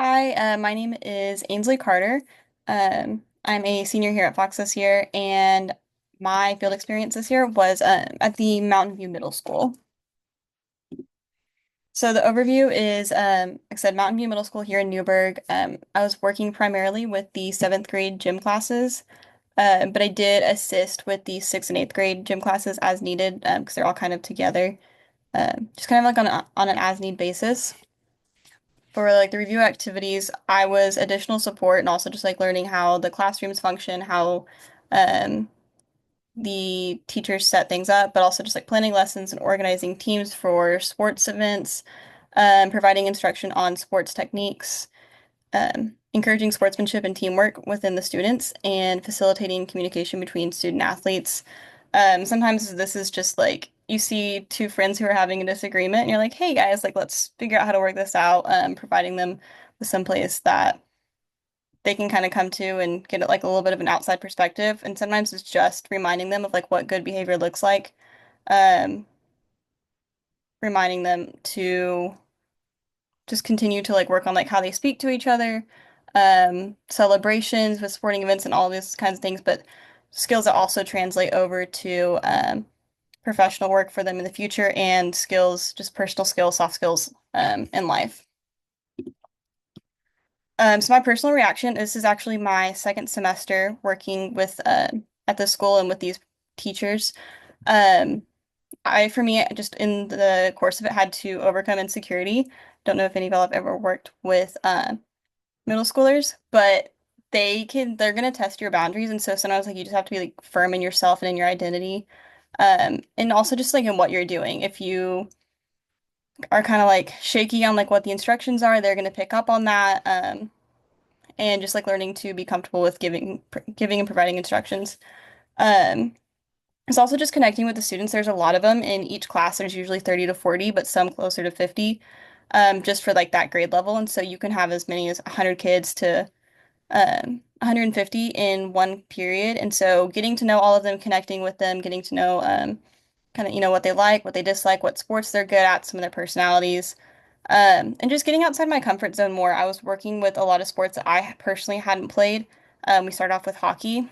Hi, my name is Ainsley Carter. I'm a senior here at Fox this year, and my field experience this year was at the Mountain View Middle School. So the overview is, like I said, Mountain View Middle School here in Newburgh. I was working primarily with the seventh grade gym classes, but I did assist with the sixth and eighth grade gym classes as needed, because they're all kind of together, just kind of like on an as need basis. For like the review activities, I was additional support and also just like learning how the classrooms function, how um, the teachers set things up, but also just like planning lessons and organizing teams for sports events, providing instruction on sports techniques, encouraging sportsmanship and teamwork within the students, and facilitating communication between student athletes. Sometimes this is just like you see two friends who are having a disagreement, and you're like, "Hey guys, like let's figure out how to work this out." Providing them with some place that they can kind of come to and get like a little bit of an outside perspective. And sometimes it's just reminding them of like what good behavior looks like, um, reminding them to just continue to like work on like how they speak to each other, celebrations with sporting events and all these kinds of things, but skills that also translate over to professional work for them in the future and skills, just personal skills, soft skills in life. So my personal reaction, this is actually my second semester working with at the school and with these teachers. Um, for me, just in the course of it, had to overcome insecurity. Don't know if any of y'all have ever worked with middle schoolers, but they're gonna test your boundaries, and so sometimes like you just have to be like firm in yourself and in your identity, and also just like in what you're doing. If you are kind of like shaky on like what the instructions are, they're gonna pick up on that, and just like learning to be comfortable with giving and providing instructions. Um, it's also just connecting with the students. There's a lot of them in each class. There's usually 30 to 40, but some closer to 50, just for like that grade level. And so you can have as many as 100 kids to 150 in one period. And so getting to know all of them, connecting with them, getting to know kind of, what they like, what they dislike, what sports they're good at, some of their personalities, and just getting outside my comfort zone more. I was working with a lot of sports that I personally hadn't played. We started off with hockey,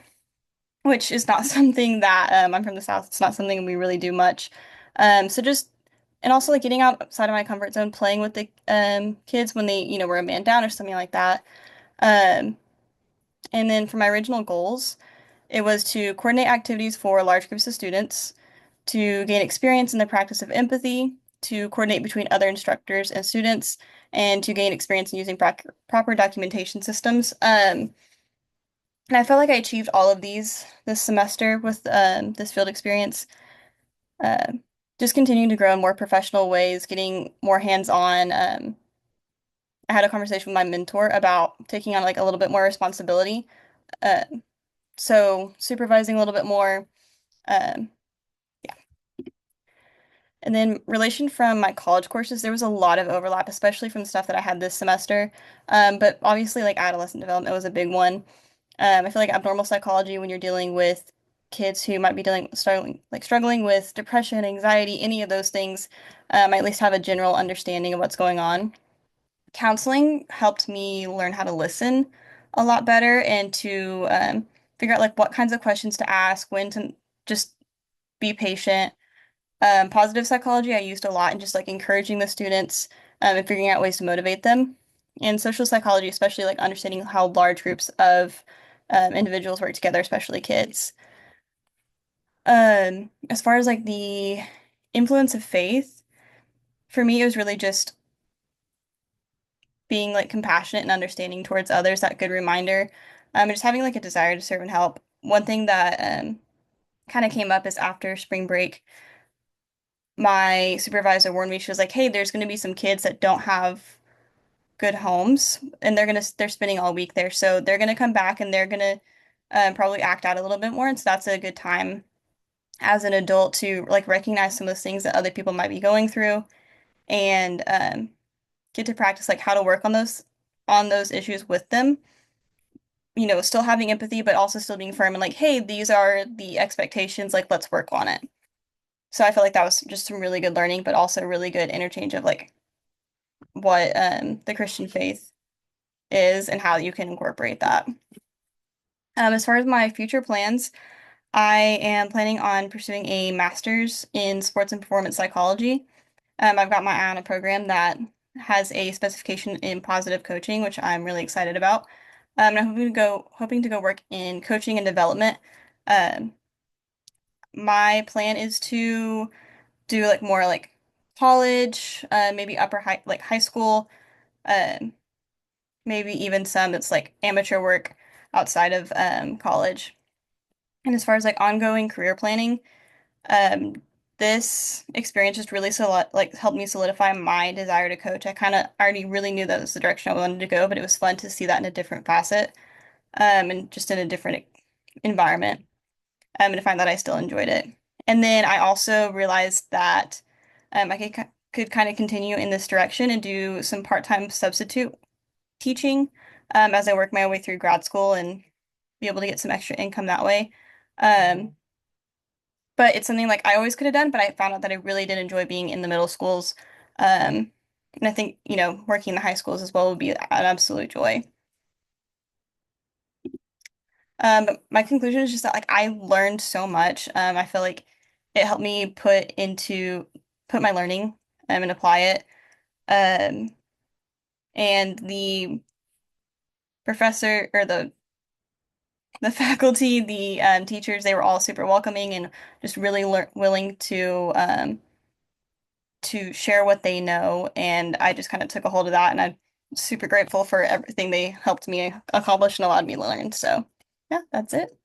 which is not something that I'm from the South. It's not something we really do much. So just and also like getting outside of my comfort zone, playing with the kids when they, were a man down or something like that. Um, and then for my original goals, it was to coordinate activities for large groups of students, to gain experience in the practice of empathy, to coordinate between other instructors and students, and to gain experience in using proper documentation systems. And I felt like I achieved all of these this semester with this field experience. Uh, just continuing to grow in more professional ways, getting more hands-on. I had a conversation with my mentor about taking on like a little bit more responsibility. Uh, so supervising a little bit more. Um, And then relation from my college courses, there was a lot of overlap, especially from the stuff that I had this semester. But obviously, like adolescent development was a big one. I feel like abnormal psychology, when you're dealing with kids who might be struggling with depression, anxiety, any of those things, I at least have a general understanding of what's going on. Counseling helped me learn how to listen a lot better and to figure out like what kinds of questions to ask, when to just be patient. Positive psychology I used a lot in just like encouraging the students and figuring out ways to motivate them. And social psychology, especially like understanding how large groups of individuals work together, especially kids. As far as like the influence of faith, for me, it was really just being like compassionate and understanding towards others, that good reminder, and just having like a desire to serve and help. One thing that kind of came up is after spring break, my supervisor warned me, she was like, "Hey, there's going to be some kids that don't have good homes and they're spending all week there. So they're gonna come back and they're gonna probably act out a little bit more. And so that's a good time as an adult to like recognize some of those things that other people might be going through and get to practice like how to work on those issues with them. Still having empathy, but also still being firm and like, hey, these are the expectations, like let's work on it. So I feel like that was just some really good learning, but also really good interchange of like what the Christian faith is and how you can incorporate that. As far as my future plans, I am planning on pursuing a master's in sports and performance psychology. I've got my eye on a program that has a specification in positive coaching, which I'm really excited about. And I'm hoping to go work in coaching and development. Um, my plan is to do like more like college, maybe high school, um, maybe even some that's like amateur work outside of college. And as far as like ongoing career planning, um, this experience just really helped me solidify my desire to coach. I kind of already really knew that was the direction I wanted to go, but it was fun to see that in a different facet, and just in a different environment, and to find that I still enjoyed it. And then I also realized that I could kind of continue in this direction and do some part-time substitute teaching, as I work my way through grad school and be able to get some extra income that way. Um, but it's something like I always could have done, but I found out that I really did enjoy being in the middle schools. And I think, working in the high schools as well would be an absolute joy. But my conclusion is just that like I learned so much. I feel like it helped me put my learning and apply it. Um, and the professor or the faculty, the teachers, they were all super welcoming and just really willing to share what they know. And I just kind of took a hold of that, and I'm super grateful for everything they helped me accomplish and allowed me to learn. So, yeah, that's it.